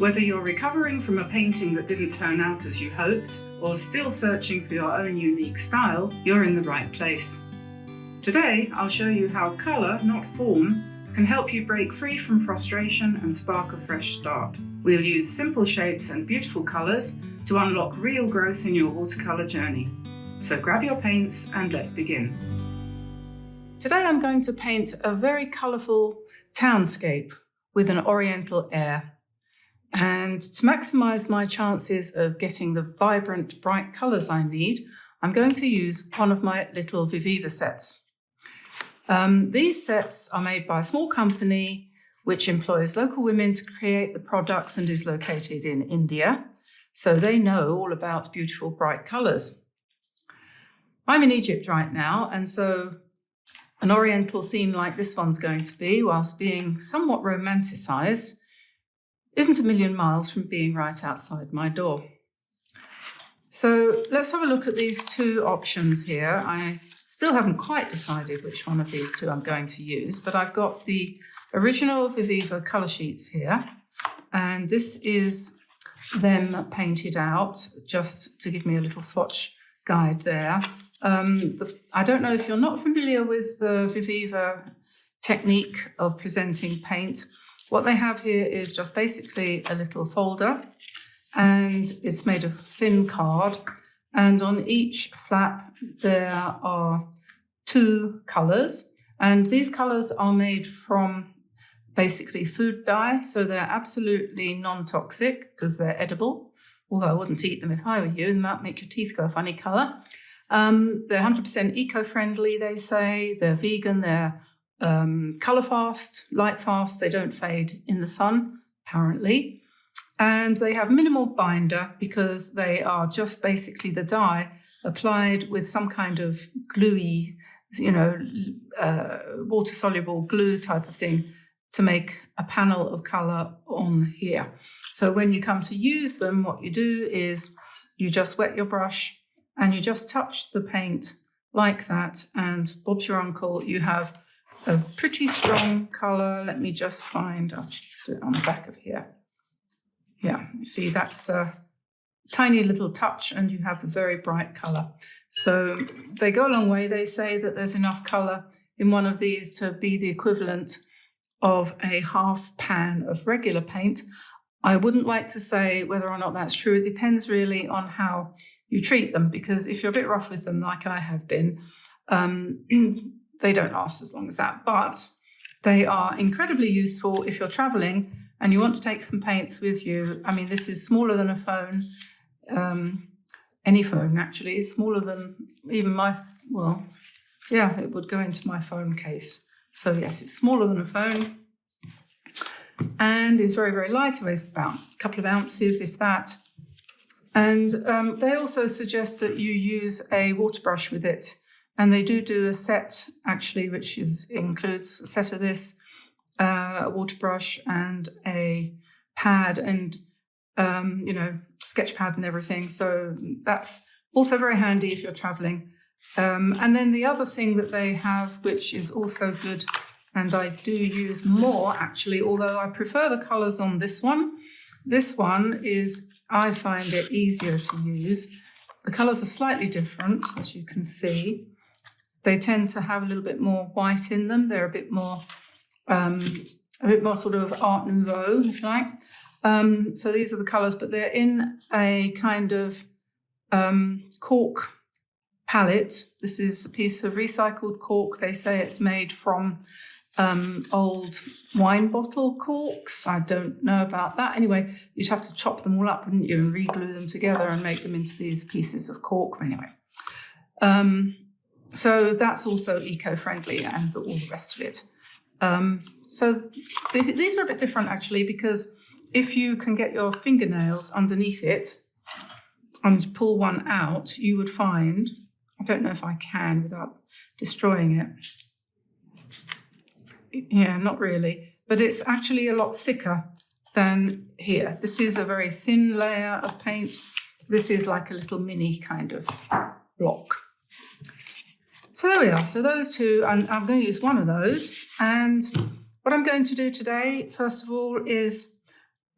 Whether you're recovering from a painting that didn't turn out as you hoped, or still searching for your own unique style, you're in the right place. Today, I'll show you how colour, not form, can help you break free from frustration and spark a fresh start. We'll use simple shapes and beautiful colours to unlock real growth in your watercolour journey. So grab your paints and let's begin. Today I'm going to paint a very colourful townscape with an oriental air. And to maximise my chances of getting the vibrant, bright colours I need, I'm going to use one of my little Viviva sets. These sets are made by a small company which employs local women to create the products and is located in India, so they know all about beautiful, bright colours. I'm in Egypt right now, and so an oriental scene like this one's going to be, whilst being somewhat romanticised, isn't a million miles from being right outside my door. So let's have a look at these two options here. I still haven't quite decided which one of these two I'm going to use, but I've got the original Viviva colour sheets here, and this is them painted out, just to give me a little swatch guide there. I don't know if you're not familiar with the Viviva technique of presenting paint. What they have here is just basically a little folder, and it's made of thin card, and on each flap there are two colours, and these colours are made from basically food dye, so they're absolutely non-toxic because they're edible, although I wouldn't eat them if I were you. They might make your teeth go a funny colour. They're 100% eco-friendly, they say. They're vegan, they're colour fast, light fast, they don't fade in the sun, apparently. And they have minimal binder because they are just basically the dye applied with some kind of gluey, water-soluble glue type of thing to make a panel of colour on here. So when you come to use them, what you do is you just wet your brush and you just touch the paint like that, and Bob's your uncle, you have a pretty strong colour. Let me just find, I'll do it on the back of here. Yeah, you see that's a tiny little touch and you have a very bright colour. So they go a long way. They say that there's enough colour in one of these to be the equivalent of a half pan of regular paint. I wouldn't like to say whether or not that's true. It depends really on how you treat them, because if you're a bit rough with them like I have been, they don't last as long as that. But they are incredibly useful if you're travelling and you want to take some paints with you. I mean, this is smaller than a phone. Any phone, actually, is smaller than even it would go into my phone case. So yes, it's smaller than a phone and is very, very light. It weighs about a couple of ounces, if that. And they also suggest that you use a water brush with it. And they do a set, actually, which includes a set of this, a water brush and a pad and, sketch pad and everything. So that's also very handy if you're traveling. And then the other thing that they have, which is also good, and I do use more, actually, although I prefer the colours on this one. This one is, I find it easier to use. The colours are slightly different, as you can see. They tend to have a little bit more white in them. They're a bit more sort of Art Nouveau, if you like. So these are the colours, but they're in a kind of cork palette. This is a piece of recycled cork. They say it's made from old wine bottle corks. I don't know about that. Anyway, you'd have to chop them all up, wouldn't you, and re-glue them together and make them into these pieces of cork. Anyway. So that's also eco-friendly and all the rest of it. So these are a bit different, actually, because if you can get your fingernails underneath it and pull one out, you would find, I don't know if I can without destroying it. Yeah, not really, but it's actually a lot thicker than here. This is a very thin layer of paint. This is like a little mini kind of block. So there we are. So those two, I'm going to use one of those. And what I'm going to do today, first of all, is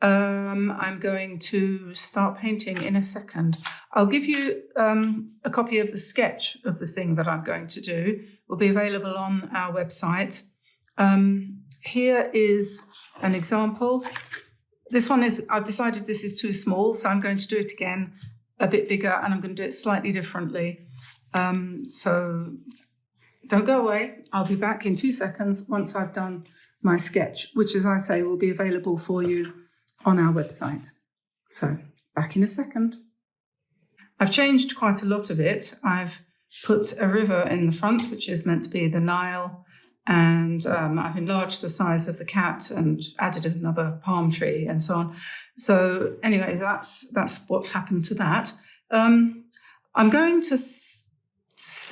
I'm going to start painting in a second. I'll give you a copy of the sketch of the thing that I'm going to do. It will be available on our website. Here is an example. This one is, I've decided this is too small, so I'm going to do it again a bit bigger, and I'm going to do it slightly differently. So don't go away. I'll be back in 2 seconds once I've done my sketch, which, as I say, will be available for you on our website. So back in a second. I've changed quite a lot of it. I've put a river in the front, which is meant to be the Nile, and I've enlarged the size of the cat and added another palm tree and so on. So anyways, that's what's happened to that. I'm going to,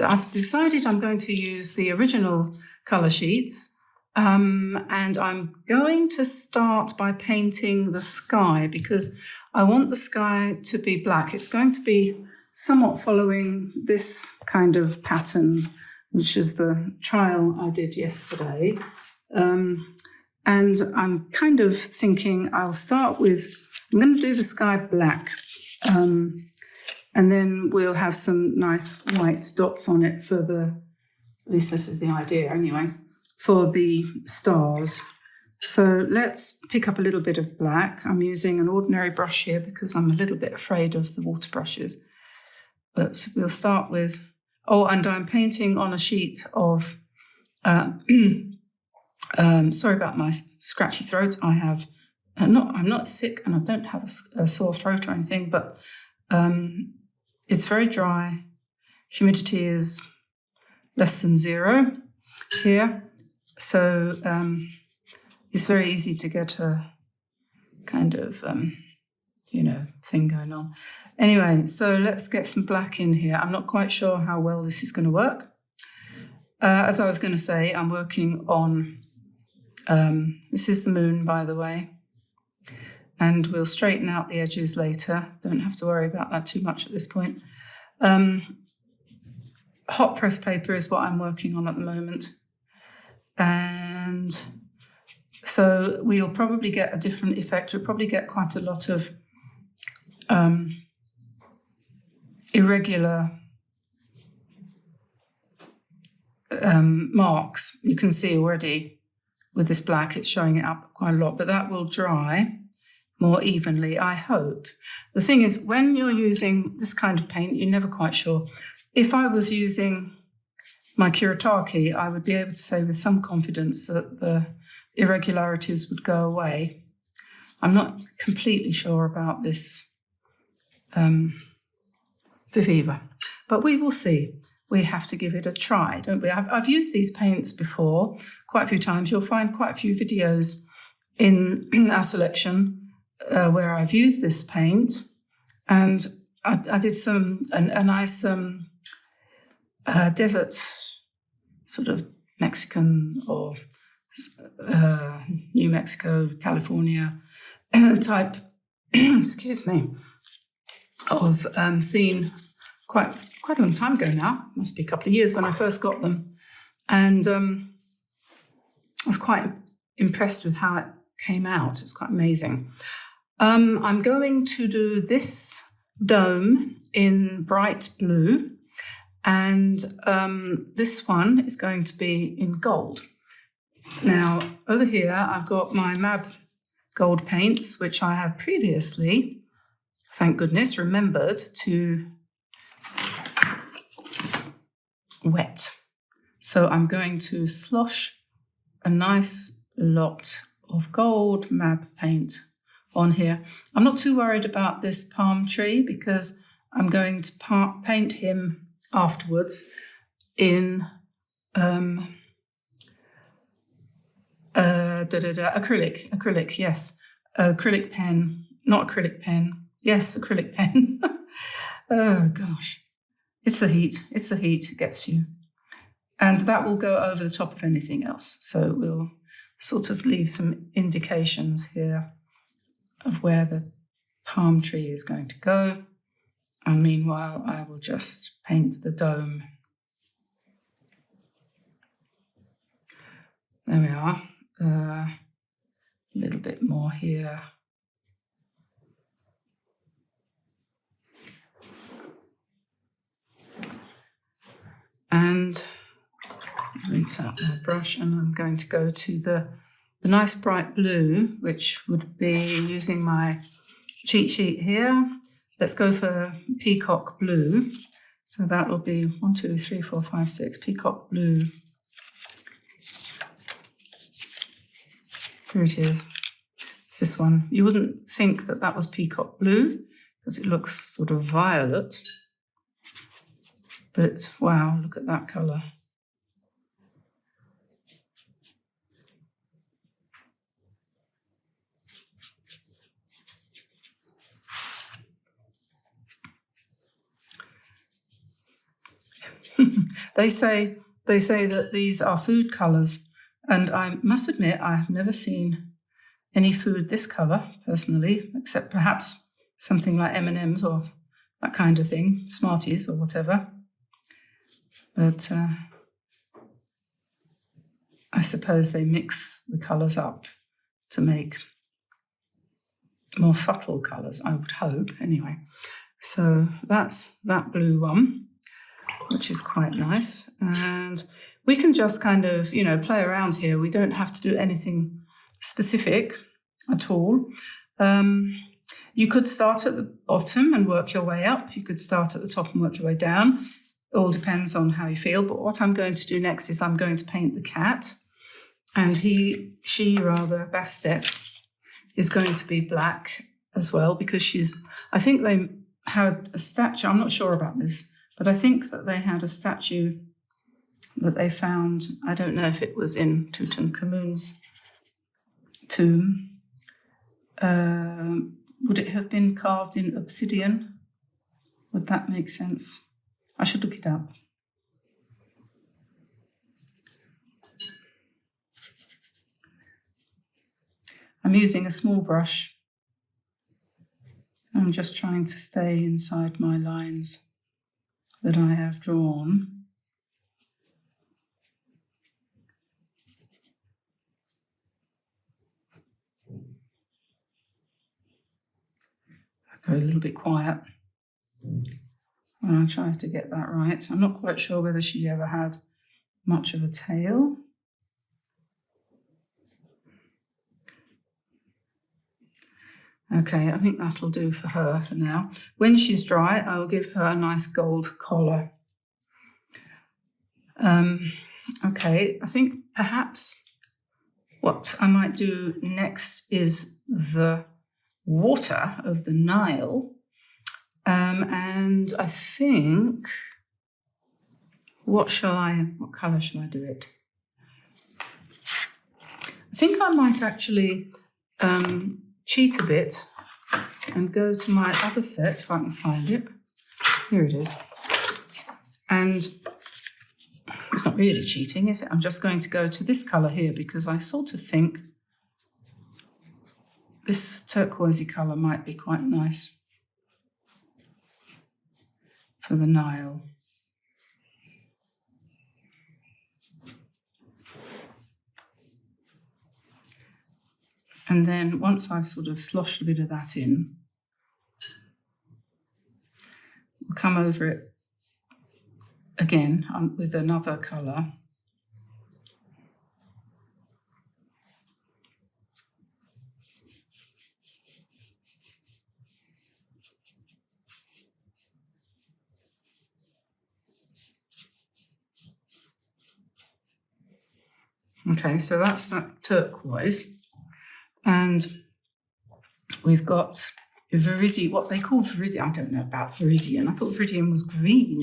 I've decided I'm going to use the original colour sheets, and I'm going to start by painting the sky because I want the sky to be black. It's going to be somewhat following this kind of pattern, which is the trial I did yesterday. And I'm kind of thinking I'm going to do the sky black. And then we'll have some nice white dots on it for at least this is the idea anyway, for the stars. So let's pick up a little bit of black. I'm using an ordinary brush here because I'm a little bit afraid of the water brushes. But we'll start with, and I'm painting on a sheet of, sorry about my scratchy throat. I'm not sick and I don't have a sore throat or anything, but it's very dry. Humidity is less than 0 here. So it's very easy to get a kind of, thing going on. Anyway, so let's get some black in here. I'm not quite sure how well this is going to work. As I was going to say, I'm working on, this is the moon, by the way, and we'll straighten out the edges later. Don't have to worry about that too much at this point. Hot press paper is what I'm working on at the moment. And so we'll probably get a different effect. We'll probably get quite a lot of irregular marks. You can see already with this black, it's showing it up quite a lot, but that will dry more evenly, I hope. The thing is, when you're using this kind of paint, you're never quite sure. If I was using my Kuretake, I would be able to say with some confidence that the irregularities would go away. I'm not completely sure about this Viviva, but we will see. We have to give it a try, don't we? I've used these paints before quite a few times. You'll find quite a few videos in our selection where I've used this paint, and I did a nice desert sort of Mexican or New Mexico, California type, excuse me, of scene quite a long time ago now. Must be a couple of years when I first got them, and I was quite impressed with how it came out. It's quite amazing. I'm going to do this dome in bright blue, and this one is going to be in gold. Now, over here, I've got my MAB gold paints, which I have previously, thank goodness, remembered to wet. So I'm going to slosh a nice lot of gold MAB paint on here. I'm not too worried about this palm tree because I'm going to paint him afterwards in acrylic, yes. Acrylic pen, not acrylic pen. Yes, acrylic pen. Oh, gosh. It's the heat. It gets you. And that will go over the top of anything else. So we'll sort of leave some indications here of where the palm tree is going to go. And meanwhile, I will just paint the dome. There we are. A little bit more here. rinse out my brush, and I'm going to go to the nice bright blue, which would be using my cheat sheet here. Let's go for peacock blue. So that will be 1, 2, 3, 4, 5, 6, peacock blue. Here it is. It's this one. You wouldn't think that that was peacock blue because it looks sort of violet. But wow, look at that colour. They say that these are food colours, and I must admit I have never seen any food this colour personally, except perhaps something like M&Ms or that kind of thing, Smarties or whatever. But I suppose they mix the colours up to make more subtle colours, I would hope, anyway. So that's that blue one, which is quite nice. And we can just kind of, you know, play around here. We don't have to do anything specific at all. You could start at the bottom and work your way up. You could start at the top and work your way down. It all depends on how you feel. But what I'm going to do next is I'm going to paint the cat. And Bastet, is going to be black as well, because I think they had a statue, I'm not sure about this, but I think that they had a statue that they found, I don't know if it was in Tutankhamun's tomb. Would it have been carved in obsidian? Would that make sense? I should look it up. I'm using a small brush. I'm just trying to stay inside my lines that I have drawn. I'll go a little bit quiet. I'll try to get that right. I'm not quite sure whether she ever had much of a tail. Okay, I think that'll do for her for now. When she's dry, I'll give her a nice gold collar. Okay, I think perhaps what I might do next is the water of the Nile. And I think, what colour shall I do it? I think I might actually cheat a bit and go to my other set, if I can find it. Here it is. And it's not really cheating, is it? I'm just going to go to this colour here because I sort of think this turquoisey colour might be quite nice for the Nile. And then once I've sort of sloshed a bit of that in, we'll come over it again with another colour. Okay, so that's that turquoise. And we've got viridian, what they call viridian. I don't know about viridian. I thought viridian was green.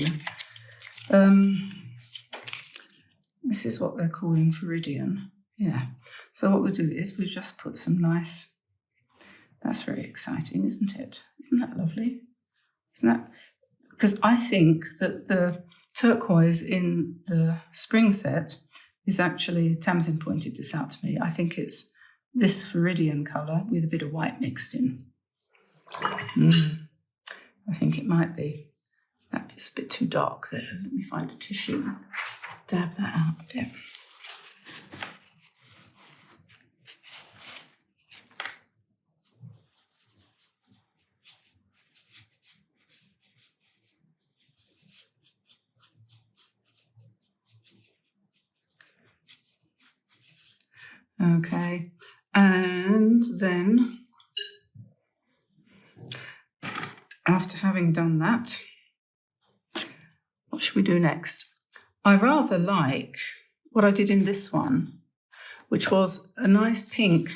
This is what they're calling viridian. Yeah. So what we'll do is we'll just put some nice, that's very exciting, isn't it? Isn't that lovely? Isn't that? Because I think that the turquoise in the spring set is actually, Tamsin pointed this out to me, I think it's this viridian colour with a bit of white mixed in. I think it might be. That bit's a bit too dark there. Let me find a tissue and dab that out a bit. Okay, and then after having done that, what should we do next? I rather like what I did in this one, which was a nice pink.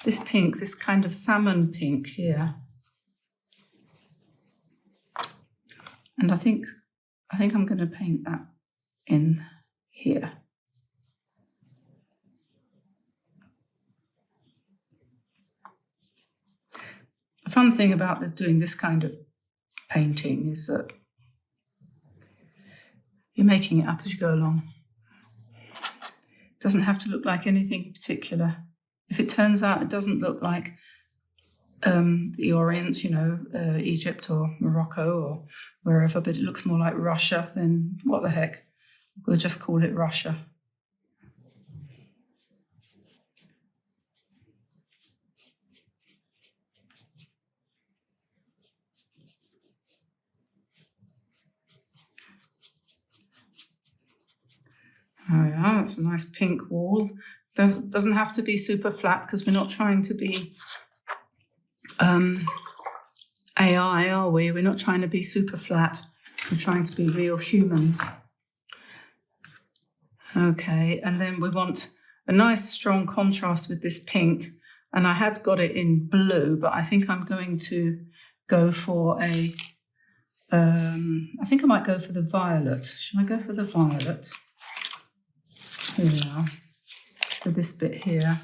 This pink, this kind of salmon pink here. And I think I'm going to paint that in here. The fun thing about doing this kind of painting is that you're making it up as you go along. It doesn't have to look like anything particular. If it turns out it doesn't look like the Orient, you know, Egypt or Morocco or wherever, but it looks more like Russia, then what the heck? We'll just call it Russia. Oh yeah, that's a nice pink wall. Doesn't have to be super flat because we're not trying to be AI, are we? We're not trying to be super flat. We're trying to be real humans. Okay, and then we want a nice strong contrast with this pink. And I had got it in blue, but I think I'm going to go for I think I might go for the violet. Should I go for the violet? Here we are, for this bit here.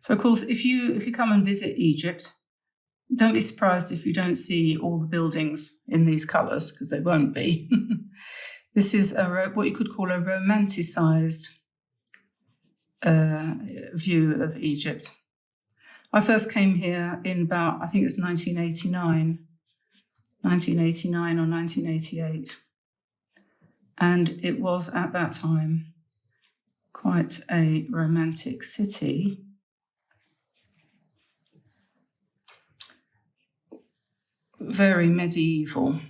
So of course, if you come and visit Egypt, don't be surprised if you don't see all the buildings in these colours, because they won't be. This is what you could call a romanticized view of Egypt. I first came here in about, I think it's 1989 or 1988. And it was at that time quite a romantic city. Very medieval.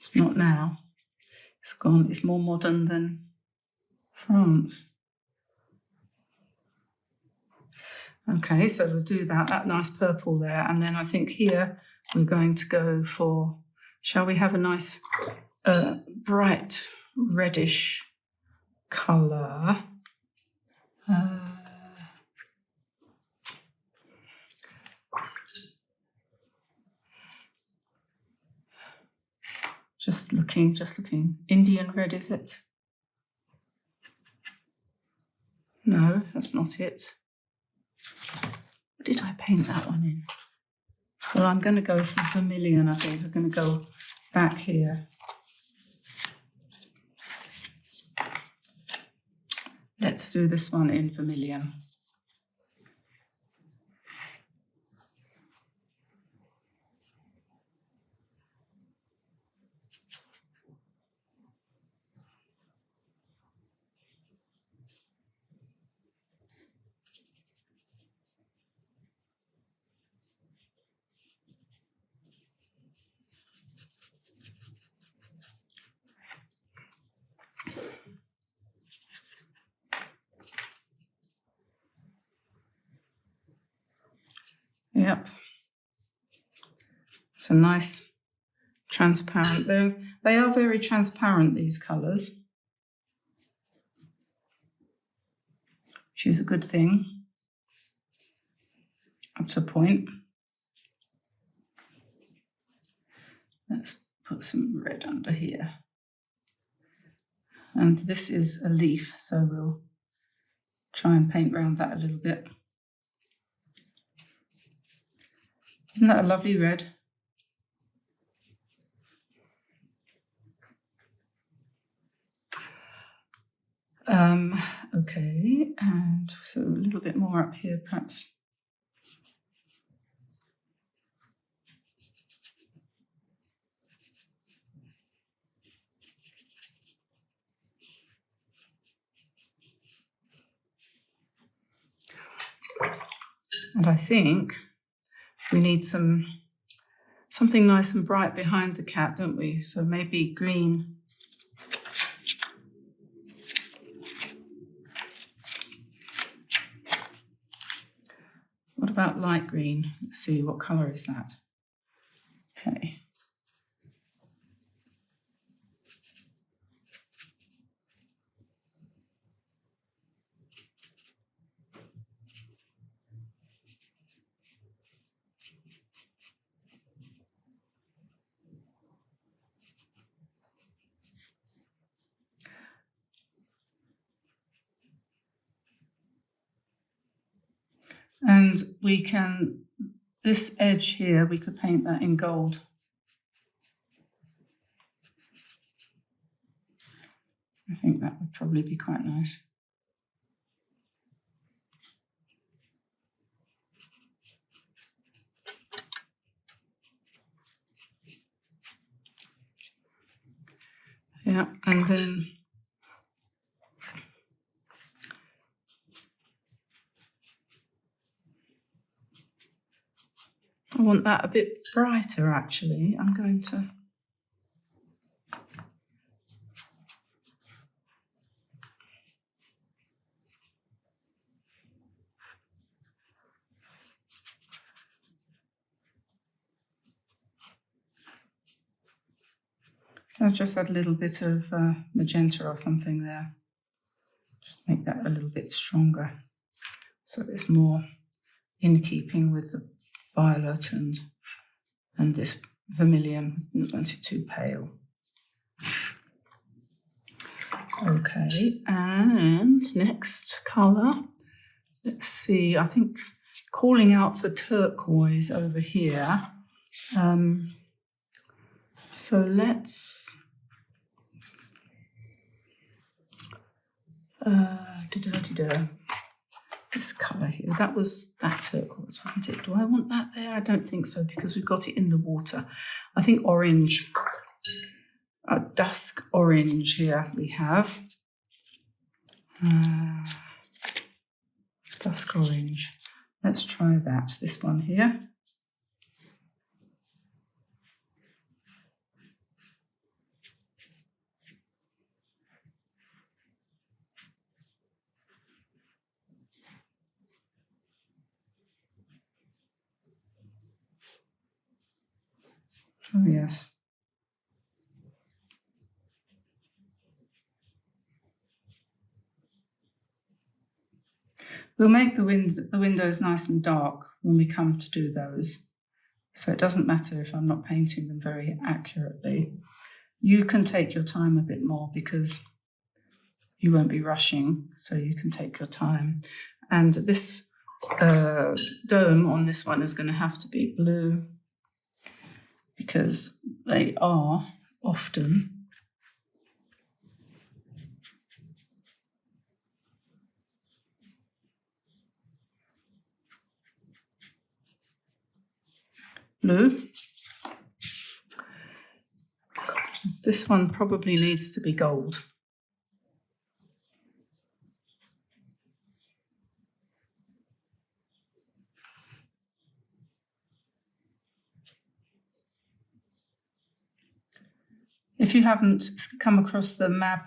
It's not now. It's gone. It's more modern than France. Okay, so we'll do that nice purple there. And then I think here we're going to go for, shall we have a nice bright reddish colour? Just looking. Indian red, is it? No, that's not it. What did I paint that one in? Well, I'm going to go for vermilion, I think. I'm going to go back here. Let's do this one in vermilion. Yep. It's a nice transparent. They are very transparent, these colours, which is a good thing up to a point. Let's put some red under here. And this is a leaf, so we'll try and paint around that a little bit. Isn't that a lovely red? Okay, and so a little bit more up here, perhaps. And I think we need something nice and bright behind the cat, don't we? So maybe green. What about light green? Let's see, what colour is that? Okay. And we can, this edge here, we could paint that in gold. I think that would probably be quite nice. Yeah, and then I want that a bit brighter, actually. I'm going to... I'll just add a little bit of magenta or something there. Just make that a little bit stronger, so it's more in keeping with the violet and this vermilion. I don't want it too pale. Okay, and next colour. Let's see, I think calling out for turquoise over here. So let's this colour here. That was that turquoise, wasn't it? Do I want that there? I don't think so, because we've got it in the water. I think orange, a dusk orange here we have. Dusk orange. Let's try that. This one here. Oh, yes. We'll make the windows nice and dark when we come to do those. So it doesn't matter if I'm not painting them very accurately. You can take your time a bit more because you won't be rushing, so you can take your time. And this dome on this one is going to have to be blue, because they are often blue. This one probably needs to be gold. If you haven't come across the MAB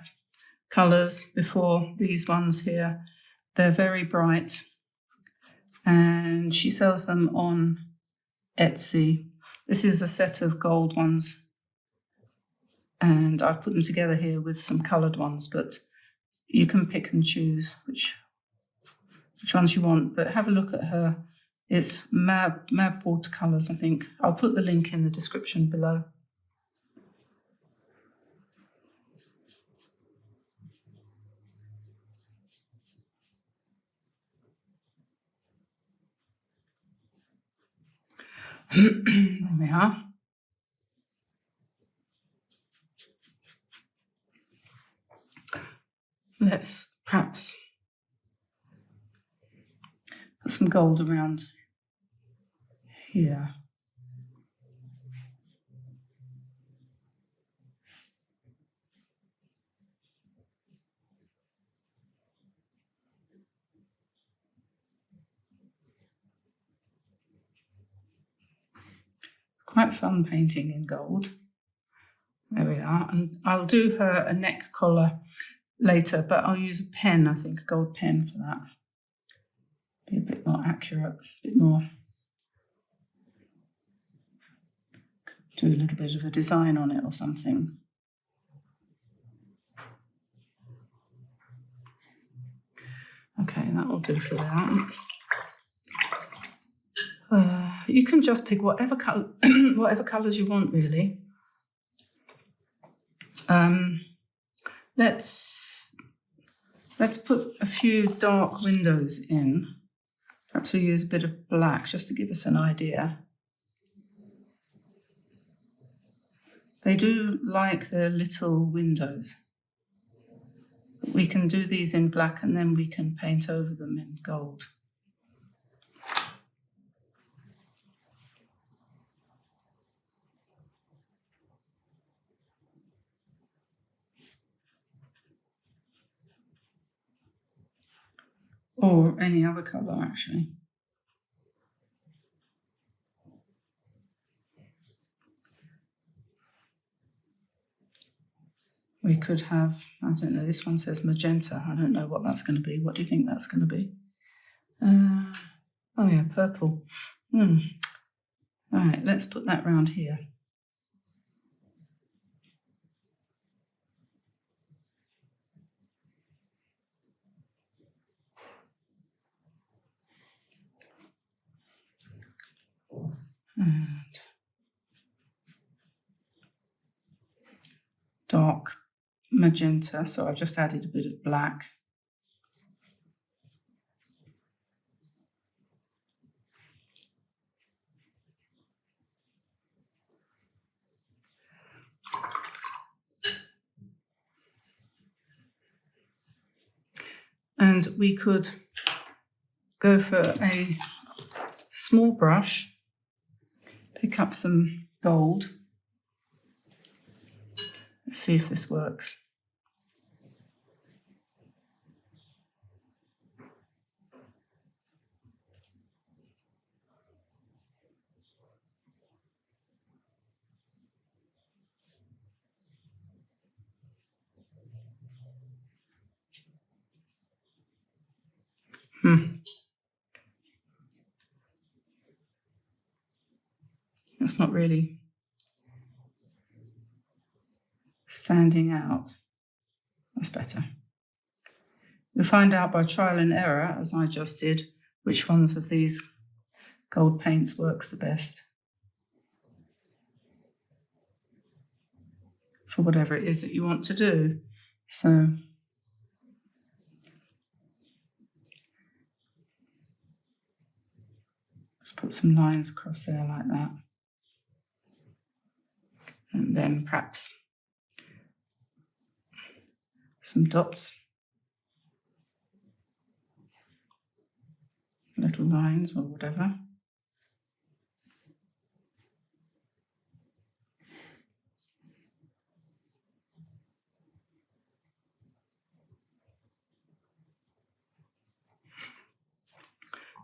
colours before, these ones here, they're very bright, and she sells them on Etsy. This is a set of gold ones, and I've put them together here with some coloured ones, but you can pick and choose which ones you want. But have a look at her. It's MAB Watercolors, I think. I'll put the link in the description below. There we are. Let's perhaps put some gold around here. quite fun painting in gold. There we are. And I'll do her a neck collar later, but I'll use a pen, I think, a gold pen for that. Be a bit more accurate, a bit more. Do a little bit of a design on it or something. Okay, that will do for that. You can just pick whatever color, whatever colours you want, really. Let's put a few dark windows in. Perhaps we'll use a bit of black just to give us an idea. They do like their little windows. We can do these in black and then we can paint over them in gold. Or any other colour, actually. We could have, I don't know, this one says magenta. I don't know what that's going to be. What do you think that's going to be? Oh yeah, purple. All right, let's put that round here. And dark magenta, so I've just added a bit of black. And we could go for a small brush, pick up some gold. Let's see if this works. That's not really standing out. That's better. You'll find out by trial and error, as I just did, which ones of these gold paints works the best for whatever it is that you want to do. So let's put some lines across there like that. And then perhaps some dots, little lines or whatever.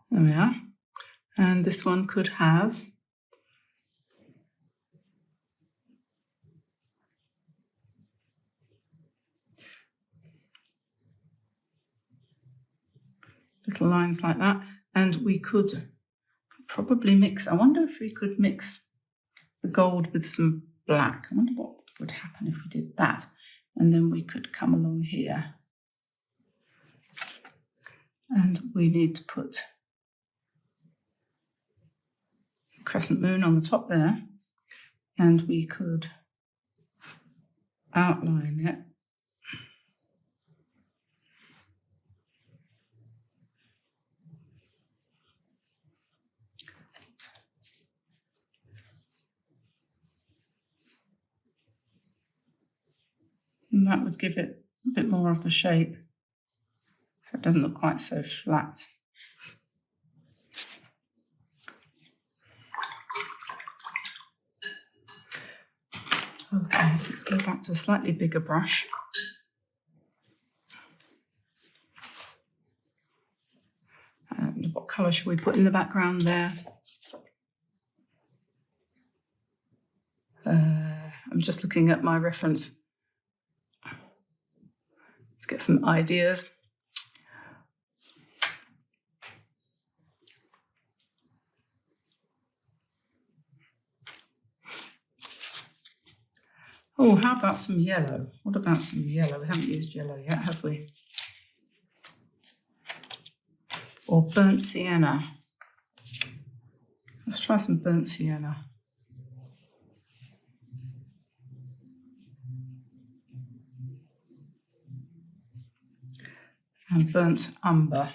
There we are. And this one could have little lines like that. And we could probably mix, I wonder if we could mix the gold with some black. I wonder what would happen if we did that. And then we could come along here. And we need to put a crescent moon on the top there. And we could outline it. And that would give it a bit more of the shape, so it doesn't look quite so flat. Okay, let's go back to a slightly bigger brush. And what colour should we put in the background there? I'm just looking at my reference to get some ideas. Oh, how about some yellow? What about some yellow? We haven't used yellow yet, have we? Or burnt sienna. Let's try some burnt sienna. And burnt umber.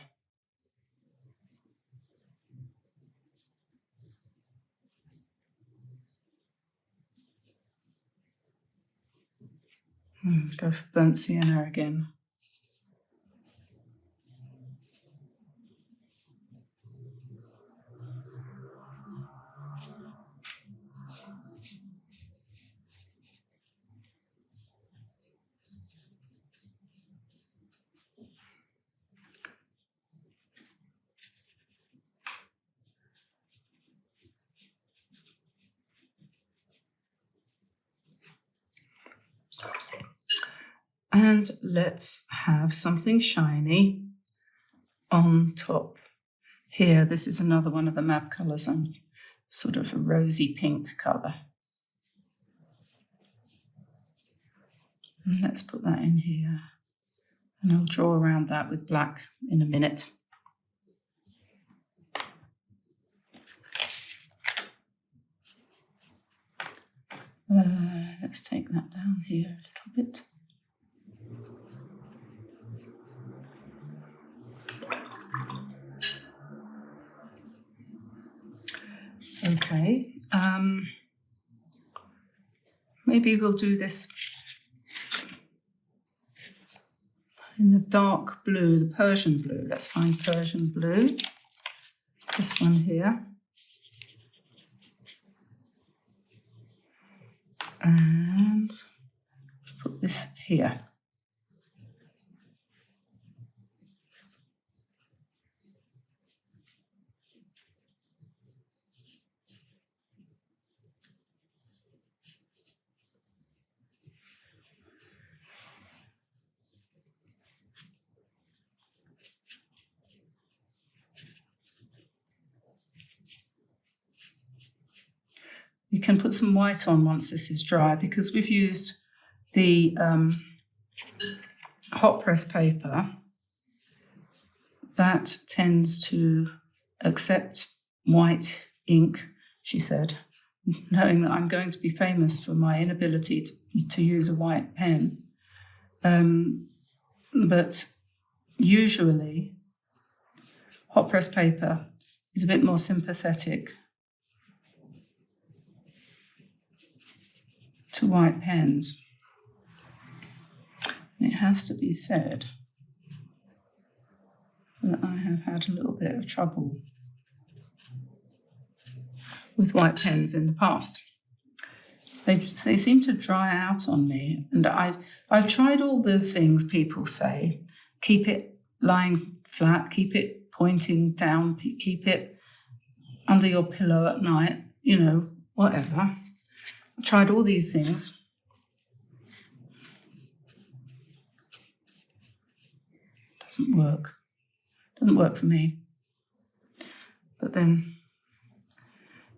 Go for burnt sienna again. And let's have something shiny on top. Here, this is another one of the map colours. I'm sort of a rosy pink colour. And let's put that in here. And I'll draw around that with black in a minute. Let's take that down here a little bit. Okay, maybe we'll do this in the dark blue, the Persian blue. Let's find Persian blue. This one here. And put this here. You can put some white on once this is dry, because we've used the hot press paper that tends to accept white ink, she said, knowing that I'm going to be famous for my inability to use a white pen. But usually hot press paper is a bit more sympathetic to white pens. It has to be said that I have had a little bit of trouble with white pens in the past. They seem to dry out on me, and I've tried all the things people say. Keep it lying flat, keep it pointing down, keep it under your pillow at night, you know, whatever. I tried all these things. Doesn't work. Doesn't work for me. But then,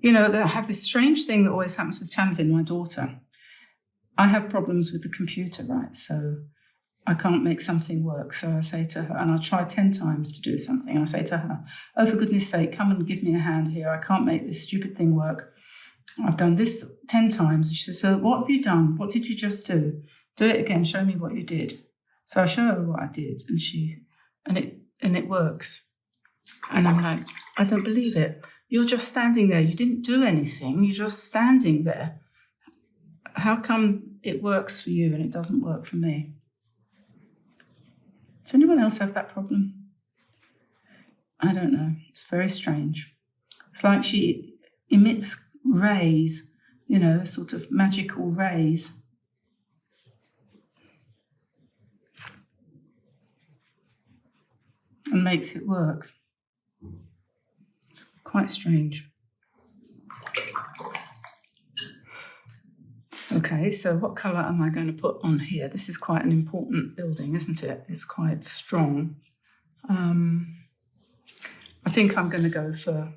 you know, I have this strange thing that always happens with Tamsin, my daughter. I have problems with the computer, right? So I can't make something work. So I say to her, and I try 10 times to do something. I say to her, oh, for goodness sake, come and give me a hand here. I can't make this stupid thing work. I've done this 10 times. She says, so what have you done? What did you just do? Do it again. Show me what you did. So I show her what I did, and it works. And I'm like, I don't believe it. You're just standing there. You didn't do anything. You're just standing there. How come it works for you and it doesn't work for me? Does anyone else have that problem? I don't know. It's very strange. It's like she emits rays, you know, sort of magical rays. And makes it work. It's quite strange. Okay, so what colour am I going to put on here? This is quite an important building, isn't it? It's quite strong. I think I'm going to go for,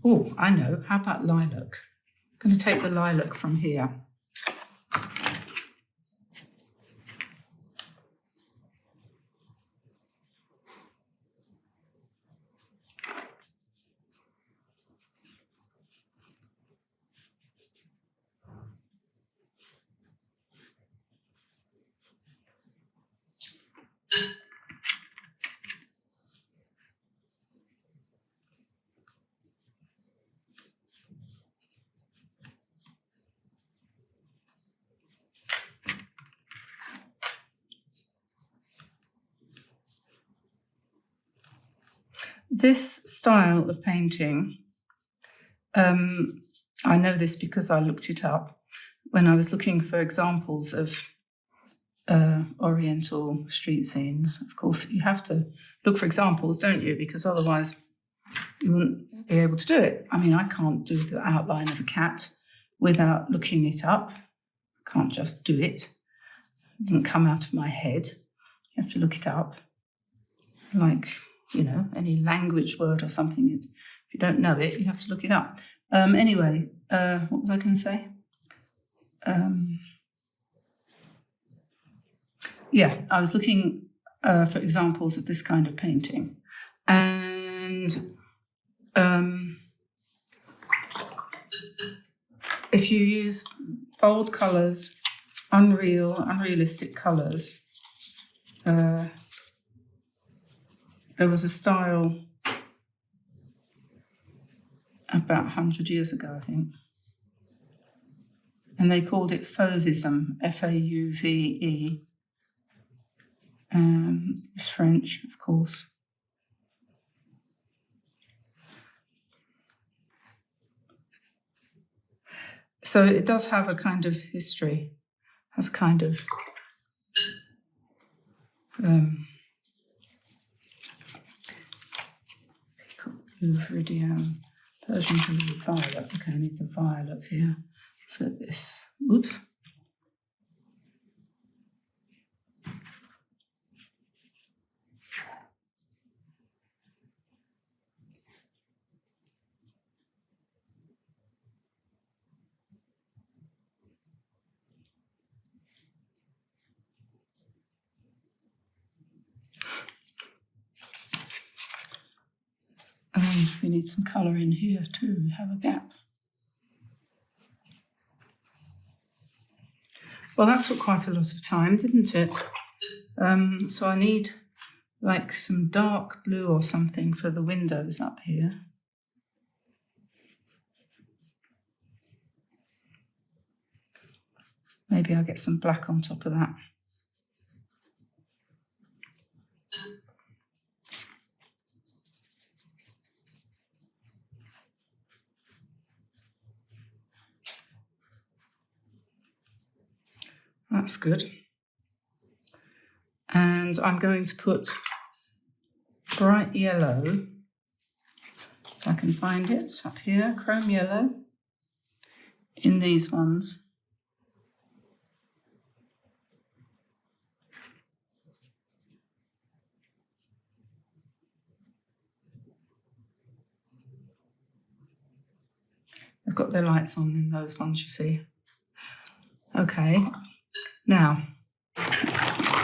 oh, I know, how about lilac? I'm going to take the lilac from here. This style of painting, I know this because I looked it up when I was looking for examples of Oriental street scenes. Of course, you have to look for examples, don't you? Because otherwise you wouldn't be able to do it. I mean, I can't do the outline of a cat without looking it up. I can't just do it. It doesn't come out of my head. You have to look it up. Like, you know, any language word or something. If you don't know it, you have to look it up. Anyway, what was I going to say? Yeah, I was looking for examples of this kind of painting. And if you use bold colours, unrealistic colours, there was a style about 100 years ago, I think, and they called it Fauvism, F-A-U-V-E. It's French, of course. So it does have a kind of history, has a kind of Viridian, Persian blue, violet. Okay, I need the violet here for this. Oops. We need some colour in here too. We have a gap. Well, that took quite a lot of time, didn't it? So I need like some dark blue or something for the windows up here. Maybe I'll get some black on top of that. That's good. And I'm going to put bright yellow, if I can find it, up here, chrome yellow, in these ones. I've got the lights on in those ones, you see. Okay, now,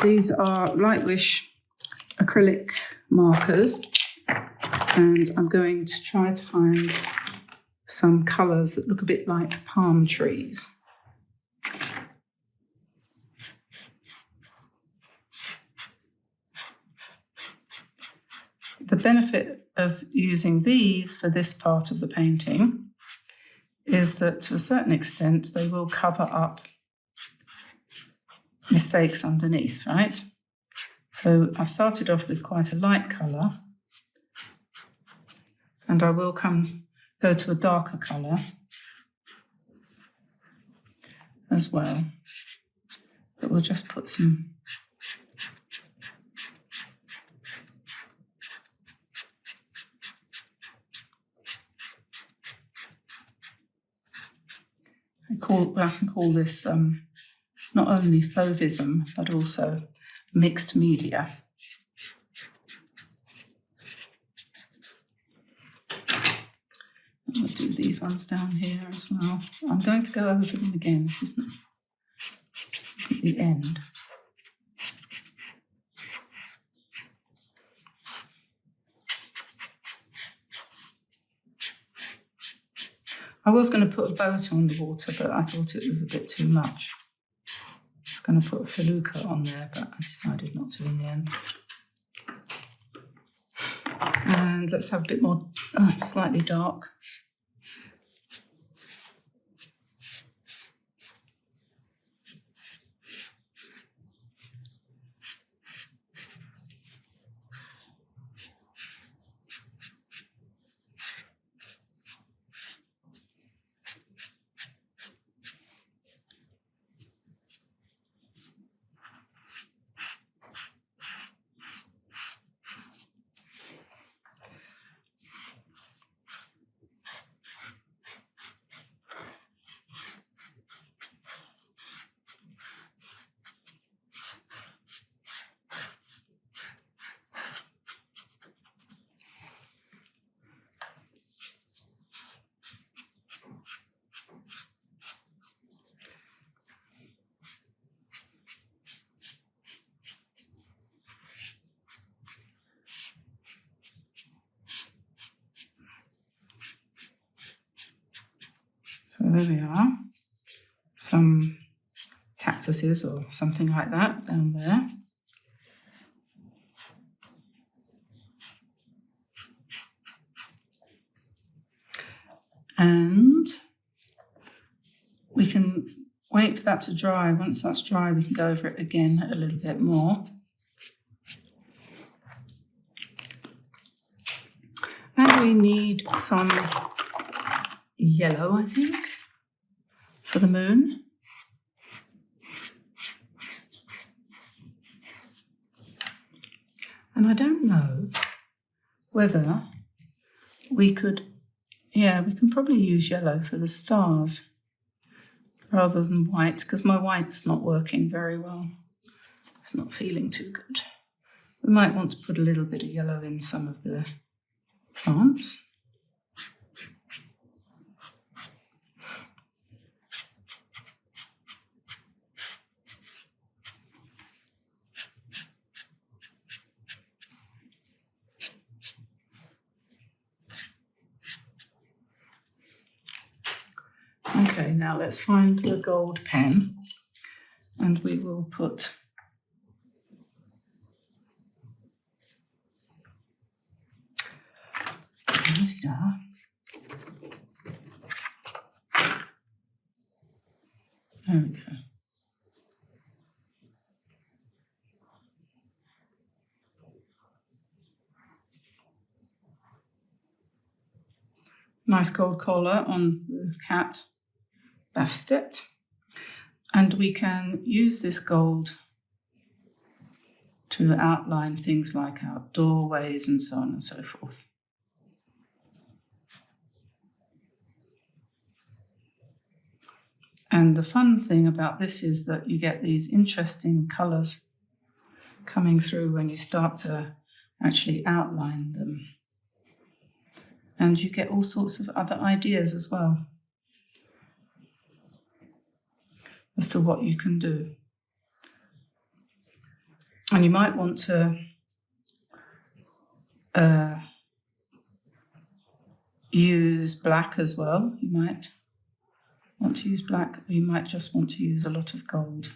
these are Lightwish acrylic markers, and I'm going to try to find some colours that look a bit like palm trees. The benefit of using these for this part of the painting is that to a certain extent they will cover up mistakes underneath, right? So I've started off with quite a light colour, and I will go to a darker colour as well. But we'll just put some I can call this not only fauvism, but also mixed media. I'll do these ones down here as well. I'm going to go over them again. This isn't the end. I was going to put a boat on the water, but I thought it was a bit too much. I was going to put a felucca on there, but I decided not to in the end. And let's have a bit more, slightly dark. So there we are, some cactuses or something like that down there. And we can wait for that to dry. Once that's dry, we can go over it again a little bit more. And we need some yellow, I think, for the moon. And I don't know whether we could, we can probably use yellow for the stars rather than white, because my white's not working very well. It's not feeling too good. We might want to put a little bit of yellow in some of the plants. Okay, now let's find the gold pen, and we will put there we go. Nice gold collar on the cat basket, and we can use this gold to outline things like our doorways and so on and so forth. And the fun thing about this is that you get these interesting colours coming through when you start to actually outline them. And you get all sorts of other ideas as well as to what you can do. And you might want to use black as well. You might want to use black, or you might just want to use a lot of gold.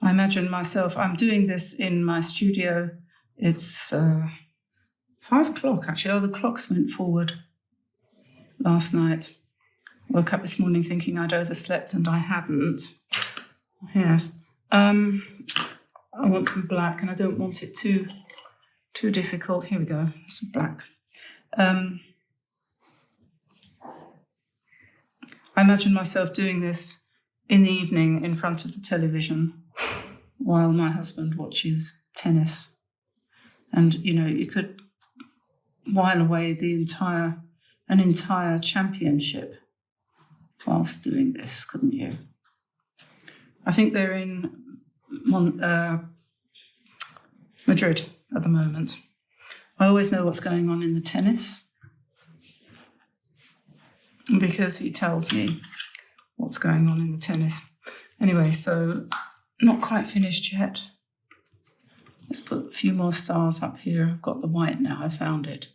I imagine myself, I'm doing this in my studio. It's 5 o'clock actually. Oh, the clocks went forward last night. Woke up this morning thinking I'd overslept, and I hadn't. Yes. I want some black, and I don't want it too difficult. Here we go, some black. I imagine myself doing this in the evening in front of the television while my husband watches tennis And, you know, you could while away an entire championship whilst doing this, couldn't you? I think they're in Madrid at the moment. I always know what's going on in the tennis because he tells me what's going on in the tennis. Anyway, so not quite finished yet. Let's put a few more stars up here. I've got the white now, I found it.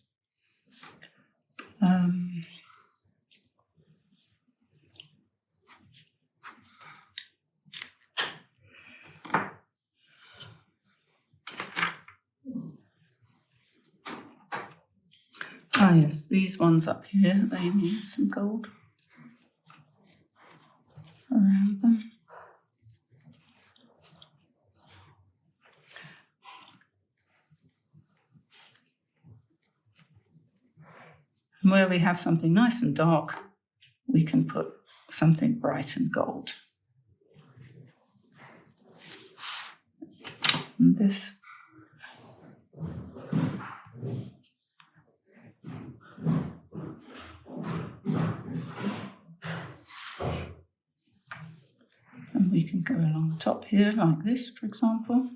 Ah yes, these ones up here, they need some gold around them. And where we have something nice and dark, we can put something bright and gold. And this. And we can go along the top here like this, for example.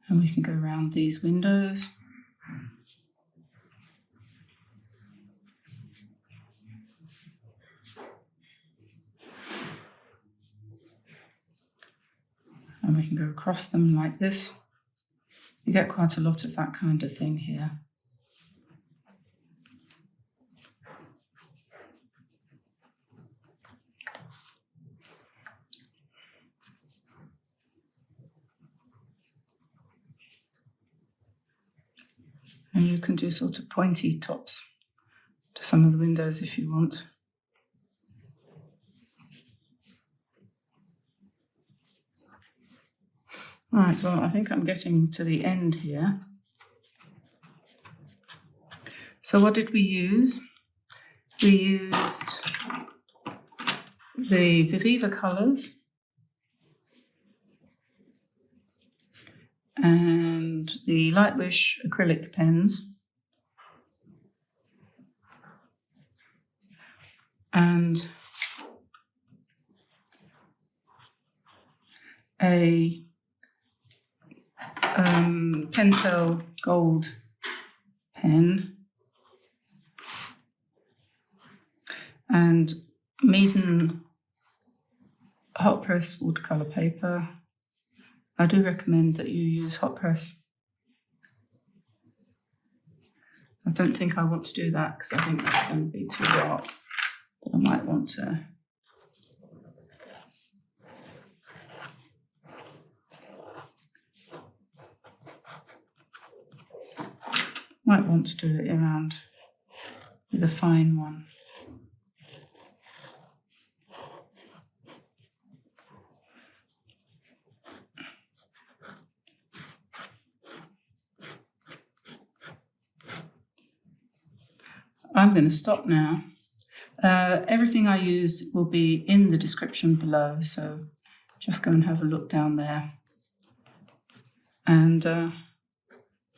And we can go around these windows. And we can go across them like this. You get quite a lot of that kind of thing here. And you can do sort of pointy tops to some of the windows if you want. Right, well, I think I'm getting to the end here. So what did we use? We used the Viviva colours and the Lightwish acrylic pens and a Pentel gold pen and Meeden hot press watercolor paper. I do recommend that you use hot press. I don't think I want to do that because I think that's going to be too dark, but I might want to. Might want to do it around with a fine one. I'm going to stop now. Everything I used will be in the description below, so just go and have a look down there. And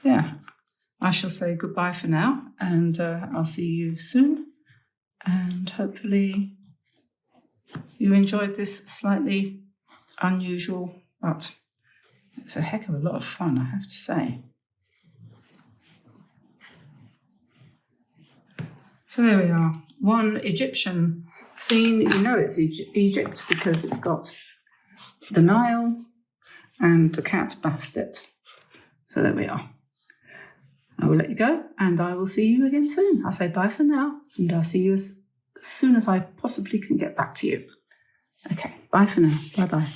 yeah, I shall say goodbye for now, and I'll see you soon. And hopefully you enjoyed this slightly unusual, but it's a heck of a lot of fun, I have to say. So there we are, one Egyptian scene. You know it's Egypt because it's got the Nile and the cat Bastet. So there we are. I will let you go and I will see you again soon. I'll say bye for now and I'll see you as soon as I possibly can get back to you. Okay, bye for now. Bye-bye.